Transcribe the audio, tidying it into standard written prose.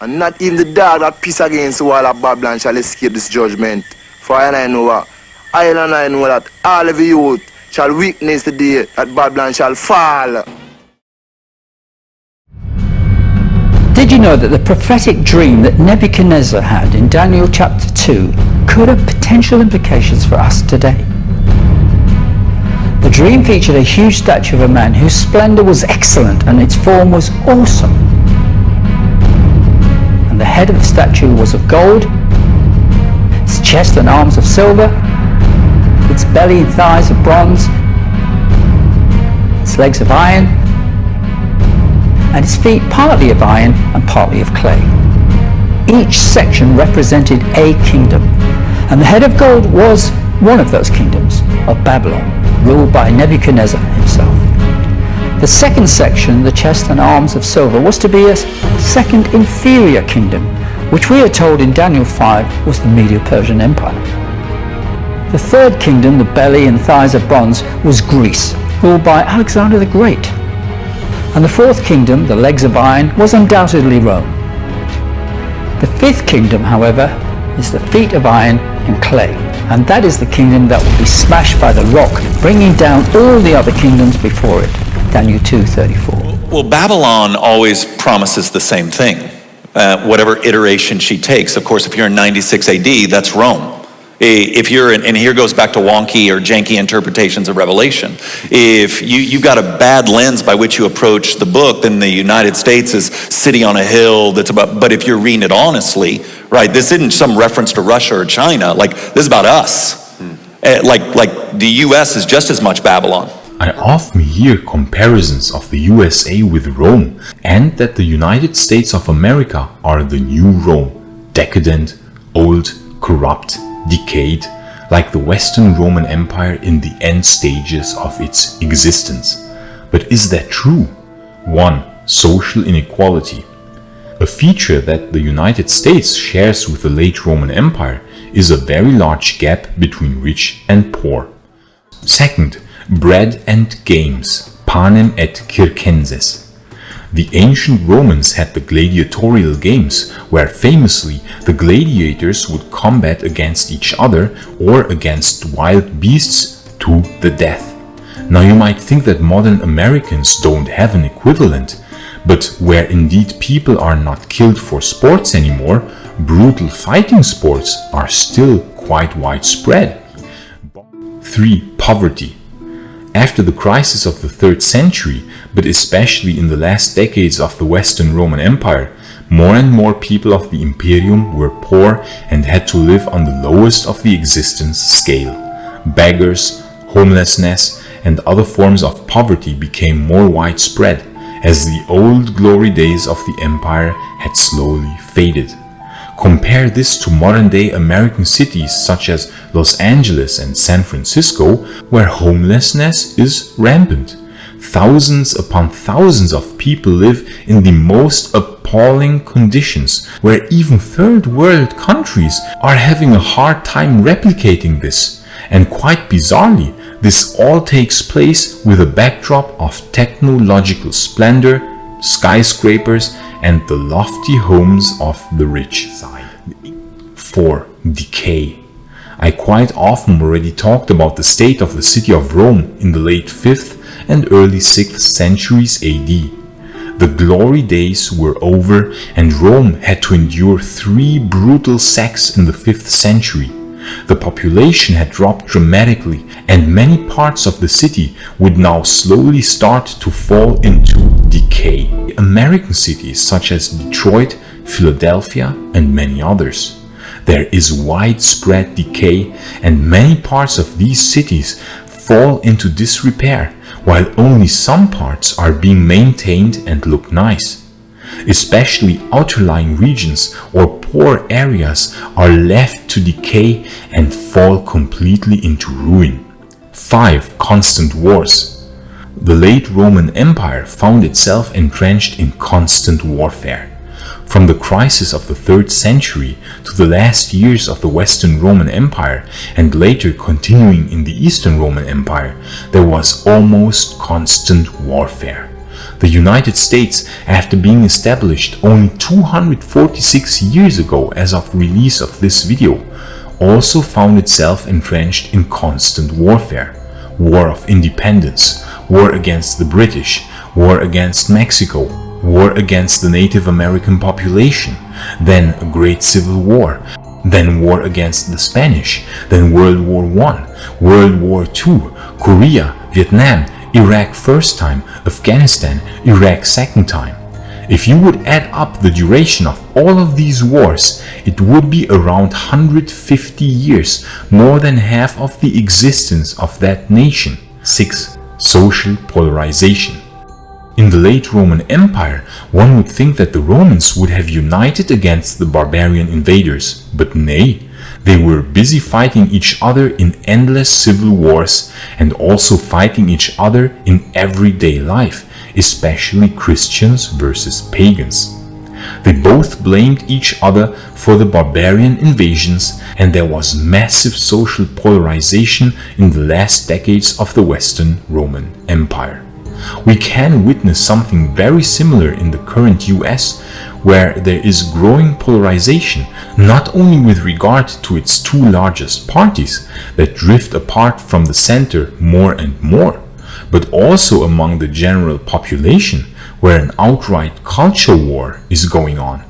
and not even the dog that piss against the wall of Babylon shall escape this judgment. For I know what? I know that all of the youth shall witness the day that Babylon shall fall. Did you know that the prophetic dream that Nebuchadnezzar had in Daniel chapter 2 could have potential implications for us today? The dream featured a huge statue of a man whose splendor was excellent and its form was awesome. And the head of the statue was of gold, its chest and arms of silver, its belly and thighs of bronze, its legs of iron, and its feet partly of iron and partly of clay. Each section represented a kingdom, and the head of gold was one of those kingdoms of Babylon, ruled by Nebuchadnezzar himself. The second section, the chest and arms of silver, was to be a second inferior kingdom, which we are told in Daniel 5 was the Medo-Persian Empire. The third kingdom, the belly and thighs of bronze, was Greece, ruled by Alexander the Great. And the fourth kingdom, the legs of iron, was undoubtedly Rome. The fifth kingdom, however, is the feet of iron and clay, and that is the kingdom that will be smashed by the rock, bringing down all the other kingdoms before it. Daniel 2:34. Well, Babylon always promises the same thing, whatever iteration she takes. Of course, if you're in 96 AD, that's Rome. If you're in, and here goes back to wonky or janky interpretations of Revelation. If you've got a bad lens by which you approach the book, then the United States is sitting on a hill that's about, but if you're reading it honestly, right, this isn't some reference to Russia or China, like this is about us. Like the US is just as much Babylon. I often hear comparisons of the USA with Rome, and that the United States of America are the new Rome, decadent, old, corrupt, decayed, like the Western Roman Empire in the end stages of its existence. But is that true? 1. Social inequality. A feature that the United States shares with the late Roman Empire is a very large gap between rich and poor. 2. Bread and games, panem et circenses. The ancient Romans had the gladiatorial games, where famously the gladiators would combat against each other or against wild beasts to the death. Now you might think that modern Americans don't have an equivalent, but where indeed people are not killed for sports anymore, brutal fighting sports are still quite widespread. 3. Poverty. After the crisis of the 3rd century, but especially in the last decades of the Western Roman Empire, more and more people of the Imperium were poor and had to live on the lowest of the existence scale. Beggars, homelessness, and other forms of poverty became more widespread as the old glory days of the empire had slowly faded. Compare this to modern-day American cities such as Los Angeles and San Francisco, where homelessness is rampant. Thousands upon thousands of people live in the most appalling conditions, where even third world countries are having a hard time replicating this. And quite bizarrely, this all takes place with a backdrop of technological splendor, skyscrapers, and the lofty homes of the rich. 4. Decay. I quite often already talked about the state of the city of Rome in the late 5th and early 6th centuries AD. The glory days were over and Rome had to endure 3 brutal sacks in the 5th century. The population had dropped dramatically and many parts of the city would now slowly start to fall into decay. American cities such as Detroit, Philadelphia, and many others. There is widespread decay and many parts of these cities fall into disrepair, while only some parts are being maintained and look nice. Especially outlying regions or poor areas are left to decay and fall completely into ruin. 5. Constant wars. The late Roman Empire found itself entrenched in constant warfare. From the crisis of the 3rd century to the last years of the Western Roman Empire and later continuing in the Eastern Roman Empire, there was almost constant warfare. The United States, after being established only 246 years ago as of release of this video, also found itself entrenched in constant warfare. War of independence, war against the British, war against Mexico, war against the Native American population, then a great civil war, then war against the Spanish, then World War I, World War II, Korea, Vietnam, Iraq first time, Afghanistan, Iraq second time. If you would add up the duration of all of these wars, it would be around 150 years, more than half of the existence of that nation. 6. Social polarization. In the late Roman Empire, one would think that the Romans would have united against the barbarian invaders, but nay, they were busy fighting each other in endless civil wars and also fighting each other in everyday life, especially Christians versus pagans. They both blamed each other for the barbarian invasions, and there was massive social polarization in the last decades of the Western Roman Empire. We can witness something very similar in the current US, where there is growing polarization, not only with regard to its two largest parties that drift apart from the center more and more, but also among the general population, where an outright culture war is going on.